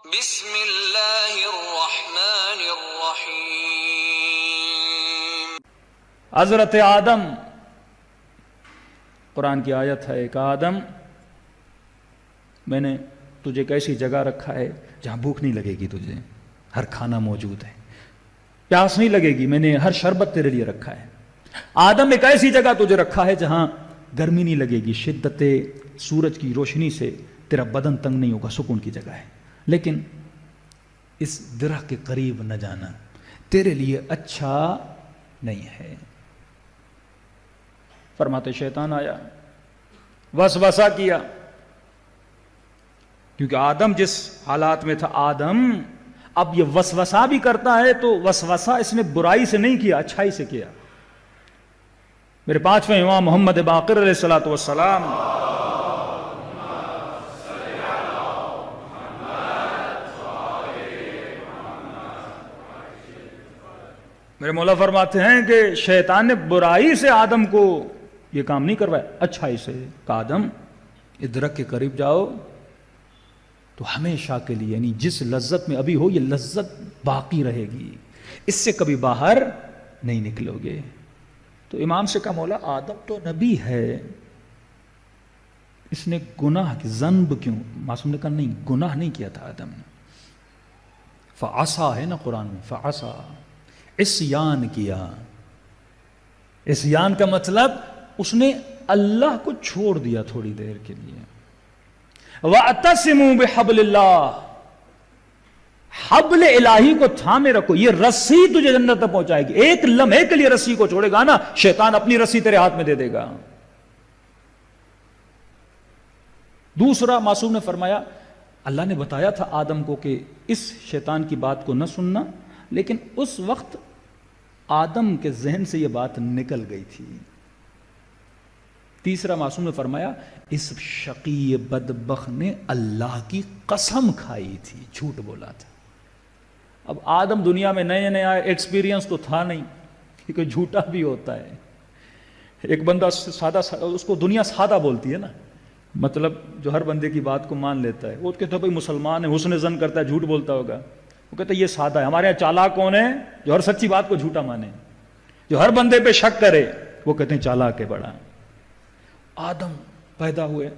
بسم اللہ الرحمن الرحیم۔ حضرت آدم، قرآن کی آیت ہے، ایک آدم میں نے تجھے ایک ایسی جگہ رکھا ہے جہاں بھوک نہیں لگے گی، تجھے ہر کھانا موجود ہے، پیاس نہیں لگے گی، میں نے ہر شربت تیرے لیے رکھا ہے۔ آدم ایک ایسی جگہ تجھے رکھا ہے جہاں گرمی نہیں لگے گی، شدت سورج کی روشنی سے تیرا بدن تنگ نہیں ہوگا، سکون کی جگہ ہے، لیکن اس درخت کے قریب نہ جانا، تیرے لیے اچھا نہیں ہے۔ فرماتے شیطان آیا، وسوسہ کیا، کیونکہ آدم جس حالات میں تھا، آدم اب یہ وسوسہ بھی کرتا ہے تو وسوسہ اس نے برائی سے نہیں کیا، اچھائی سے کیا۔ میرے پانچویں امام محمد باقر علیہ الصلوۃ والسلام میرے مولا فرماتے ہیں کہ شیطان نے برائی سے آدم کو یہ کام نہیں کروایا، اچھائی سے کہا، آدم اس درخت کے قریب جاؤ تو ہمیشہ کے لیے، یعنی جس لذت میں ابھی ہو یہ لذت باقی رہے گی، اس سے کبھی باہر نہیں نکلو گے۔ تو امام سے کہا، مولا آدم تو نبی ہے، اس نے گناہ کی ذنب کیوں؟ معصوم نے کہا نہیں، گناہ نہیں کیا تھا آدم نے، فعصا ہے نا قرآن میں، فعصا، عصیان کیا۔ عصیان کا مطلب اس نے اللہ کو چھوڑ دیا تھوڑی دیر کے لیے۔ وَاعْتَصِمُوا بِحَبْلِ اللَّهِ، حبل الہی کو تھامے رکھو، یہ رسی تجھے جنت تک پہنچائے گی۔ ایک لمحے کے لیے رسی کو چھوڑے گا نا، شیطان اپنی رسی تیرے ہاتھ میں دے دے گا۔ دوسرا، معصوم نے فرمایا، اللہ نے بتایا تھا آدم کو کہ اس شیطان کی بات کو نہ سننا، لیکن اس وقت آدم کے ذہن سے یہ بات نکل گئی تھی۔ تیسرا، معصوم نے فرمایا، اس شقی بدبخت نے اللہ کی قسم کھائی تھی، جھوٹ بولا تھا۔ اب آدم دنیا میں نئے نئے آئے، ایکسپیرینس تو تھا نہیں، کیونکہ جھوٹا بھی ہوتا ہے۔ ایک بندہ سادہ، اس کو دنیا سادہ بولتی ہے نا، مطلب جو ہر بندے کی بات کو مان لیتا ہے، وہ کہتا ہے بھائی مسلمان ہے، حسن ظن کرتا ہے، جھوٹ بولتا ہوگا، وہ کہتا ہے یہ سادہ ہے۔ ہمارے یہاں چالاک کون ہے؟ جو ہر سچی بات کو جھوٹا مانے، جو ہر بندے پہ شک کرے، وہ کہتے ہیں چالاک ہے بڑا۔ آدم پیدا ہوئے،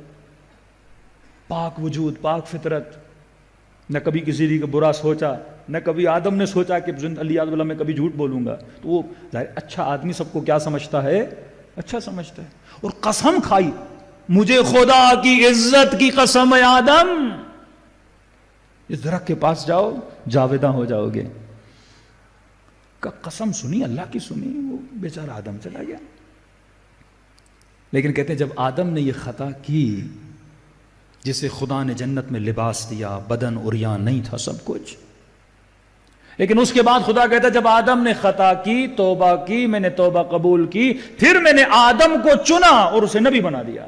پاک وجود، پاک فطرت، نہ کبھی کسی کا برا سوچا، نہ کبھی آدم نے سوچا کہ علیہ وسلم میں کبھی جھوٹ بولوں گا۔ تو وہ اچھا آدمی سب کو کیا سمجھتا ہے؟ اچھا سمجھتا ہے۔ اور قسم کھائی، مجھے خدا کی عزت کی قسم ہے آدم، اس درخت کے پاس جاؤ، جاویداں ہو جاؤ گے۔ قسم سنی، اللہ کی سنی، وہ بیچارہ آدم چلا گیا۔ لیکن کہتے ہیں جب آدم نے یہ خطا کی، جسے خدا نے جنت میں لباس دیا، بدن عریان نہیں تھا، سب کچھ، لیکن اس کے بعد خدا کہتا ہے جب آدم نے خطا کی، توبہ کی، میں نے توبہ قبول کی، پھر میں نے آدم کو چنا اور اسے نبی بنا دیا۔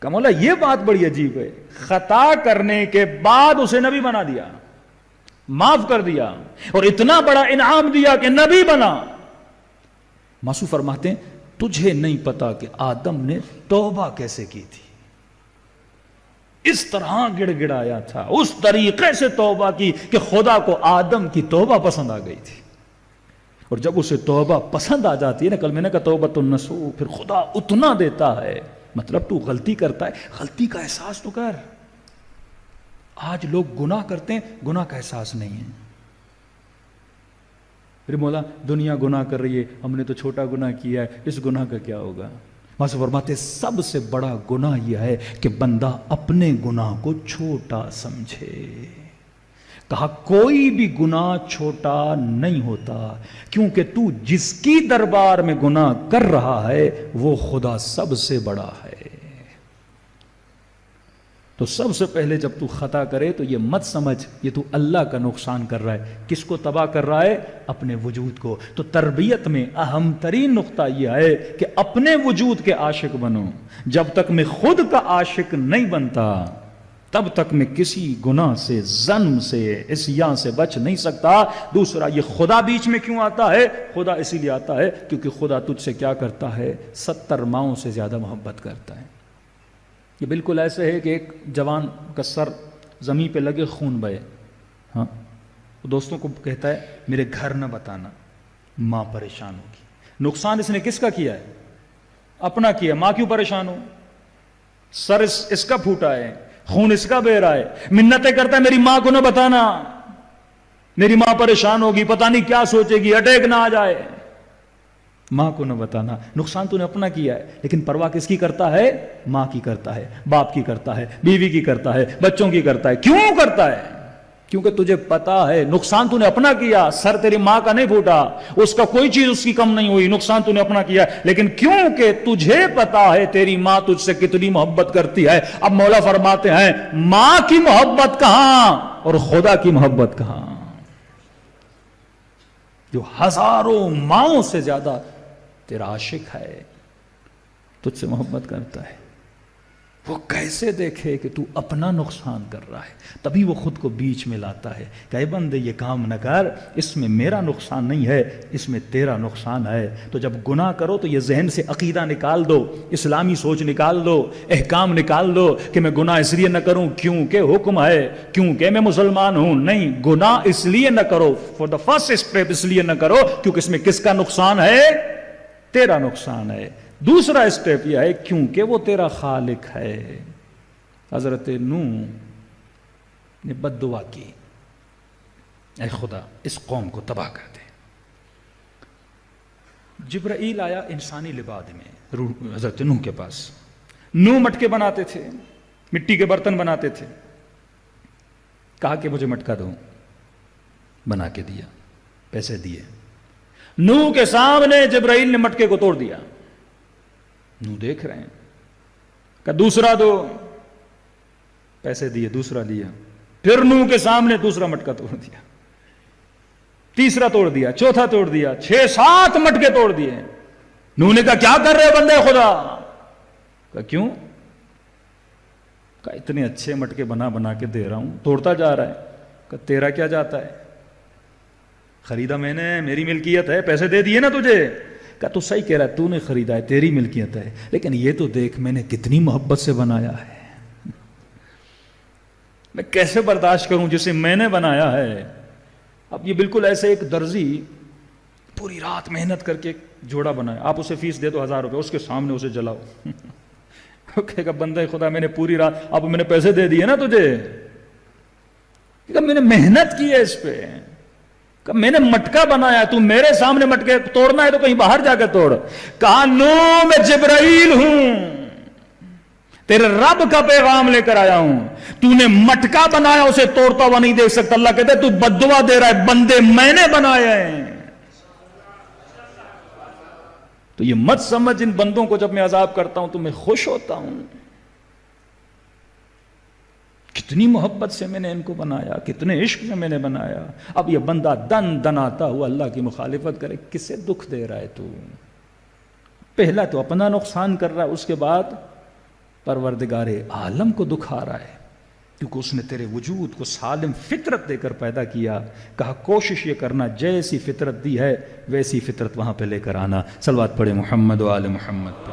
کہ مولا یہ بات بڑی عجیب ہے، خطا کرنے کے بعد اسے نبی بنا دیا، معاف کر دیا، اور اتنا بڑا انعام دیا کہ نبی بنا۔ معصوم فرماتے ہیں تجھے نہیں پتا کہ آدم نے توبہ کیسے کی تھی، اس طرح گڑ گڑایا تھا، اس طریقے سے توبہ کی کہ خدا کو آدم کی توبہ پسند آ گئی تھی۔ اور جب اسے توبہ پسند آ جاتی ہے نا، کل میں نے کہا توبۃ النصوح، پھر خدا اتنا دیتا ہے، مطلب تو غلطی کرتا ہے، غلطی کا احساس تو کر۔ آج لوگ گناہ کرتے ہیں، گناہ کا احساس نہیں ہے۔ پھر مولا دنیا گناہ کر رہی ہے، ہم نے تو چھوٹا گناہ کیا ہے، اس گناہ کا کیا ہوگا؟ معصوم فرماتے سب سے بڑا گناہ یہ ہے کہ بندہ اپنے گناہ کو چھوٹا سمجھے۔ کہا کوئی بھی گناہ چھوٹا نہیں ہوتا، کیونکہ تو جس کی دربار میں گناہ کر رہا ہے وہ خدا سب سے بڑا ہے۔ تو سب سے پہلے جب تو خطا کرے تو یہ مت سمجھ یہ تو اللہ کا نقصان کر رہا ہے۔ کس کو تباہ کر رہا ہے؟ اپنے وجود کو۔ تو تربیت میں اہم ترین نقطہ یہ ہے کہ اپنے وجود کے عاشق بنو۔ جب تک میں خود کا عاشق نہیں بنتا تب تک میں کسی گناہ سے، ظلم سے، عصیان سے بچ نہیں سکتا۔ دوسرا، یہ خدا بیچ میں کیوں آتا ہے؟ خدا اسی لیے آتا ہے کیونکہ خدا تجھ سے کیا کرتا ہے؟ 70 ماؤں سے زیادہ محبت کرتا ہے۔ یہ بالکل ایسے ہے کہ ایک جوان کا سر زمین پہ لگے خون بہے. ہاں دوستوں کو کہتا ہے میرے گھر نہ بتانا، ماں پریشان ہوگی. نقصان اس نے کس کا کیا ہے؟ اپنا کیا. ماں کیوں پریشان ہو؟ سر اس کا پھوٹا ہے، خون اس کا بہ رہا ہے، منتیں کرتا ہے میری ماں کو نہ بتانا، میری ماں پریشان ہوگی، پتہ نہیں کیا سوچے گی، اٹیک نہ آ جائے. ماں کو نہ بتانا. نقصان تو نے اپنا کیا ہے، لیکن پرواہ کس کی کرتا ہے؟ ماں کی کرتا ہے، باپ کی کرتا ہے، بیوی کی کرتا ہے، بچوں کی کرتا ہے. کیوں کرتا ہے؟ کیونکہ تجھے پتا ہے نقصان تو نے اپنا کیا. سر تیری ماں کا نہیں پھوٹا، اس کا کوئی چیز اس کی کم نہیں ہوئی، نقصان تو نے اپنا کیا. لیکن کیونکہ تجھے پتا ہے تیری ماں تجھ سے کتنی محبت کرتی ہے. اب مولا فرماتے ہیں ماں کی محبت کہاں اور خدا کی محبت کہاں؟ جو ہزاروں ماؤں سے زیادہ تیرا عاشق ہے، تجھ سے محبت کرتا ہے، وہ کیسے دیکھے کہ تو اپنا نقصان کر رہا ہے؟ تبھی وہ خود کو بیچ میں لاتا ہے کہ اے بندے یہ کام نہ کر، اس میں میرا نقصان نہیں ہے، اس میں تیرا نقصان ہے. تو جب گناہ کرو تو یہ ذہن سے عقیدہ نکال دو، اسلامی سوچ نکال دو، احکام نکال دو کہ میں گناہ اس لیے نہ کروں کیونکہ حکم ہے، کیونکہ میں مسلمان ہوں. نہیں، گناہ اس لیے نہ کرو، فور دا فرسٹ اسٹیپ اس لیے نہ کرو کیونکہ اس میں کس کا نقصان ہے؟ تیرا نقصان ہے. دوسرا اسٹیپ یہ ہے کیونکہ وہ تیرا خالق ہے. حضرت نوح نے بد دعا کی، اے خدا اس قوم کو تباہ کر دے. جبرائیل آیا انسانی لباس میں حضرت نوح کے پاس. نوح مٹکے بناتے تھے، مٹی کے برتن بناتے تھے. کہا کہ مجھے مٹکا دو، بنا کے دیا، پیسے دیے. نوح کے سامنے جبرائیل نے مٹکے کو توڑ دیا. نوح دیکھ رہے ہیں کہ دوسرا دو، پیسے دیے، دوسرا دیا. پھر نوح کے سامنے دوسرا مٹکا توڑ دیا، تیسرا توڑ دیا، چوتھا توڑ دیا، 6-7 مٹکے توڑ دیے. نوح نے کہا کیا کر رہے بندے خدا؟ کہا کیوں؟ کہا اتنے اچھے مٹکے بنا بنا کے دے رہا ہوں، توڑتا جا رہا ہے. کہا تیرا کیا جاتا ہے؟ خریدا میں نے، میری ملکیت ہے، پیسے دے دیے نا تجھے. کہا تو صحیح کہہ رہا ہے، تو نے خریدا ہے، تیری ملکیت ہے، لیکن یہ تو دیکھ میں نے کتنی محبت سے بنایا ہے. میں کیسے برداشت کروں جسے میں نے بنایا ہے؟ اب یہ بالکل ایسے ایک درزی پوری رات محنت کر کے ایک جوڑا بنایا، آپ اسے فیس دے دو 1000 روپے، اس کے سامنے اسے جلاؤ. کہے گا بندہ خدا میں نے پوری رات، اب میں نے پیسے دے دیے نا تجھے، کہ میں نے محنت کی ہے اس پہ، کہ میں نے مٹکا بنایا، تو میرے سامنے مٹکے توڑنا ہے تو کہیں باہر جا کے توڑ. کہا نوح میں جبرائیل ہوں، تیرے رب کا پیغام لے کر آیا ہوں، تو نے مٹکا بنایا اسے توڑتا ہوا نہیں دیکھ سکتا. اللہ کہتے تو بد دعا دے رہا ہے، بندے میں نے بنائے ہیں. تو یہ مت سمجھ ان بندوں کو جب میں عذاب کرتا ہوں تو میں خوش ہوتا ہوں. کتنی محبت سے میں نے ان کو بنایا، کتنے عشق میں نے بنایا. اب یہ بندہ دن دن آتا ہوا اللہ کی مخالفت کرے، کسے دکھ دے رہا ہے تو؟ پہلا تو اپنا نقصان کر رہا ہے، اس کے بعد پروردگار عالم کو دکھا رہا ہے، کیونکہ اس نے تیرے وجود کو سالم فطرت دے کر پیدا کیا. کہا کوشش یہ کرنا جیسی فطرت دی ہے ویسی فطرت وہاں پہ لے کر آنا. صلوات پڑھے محمد و آل محمد پہ.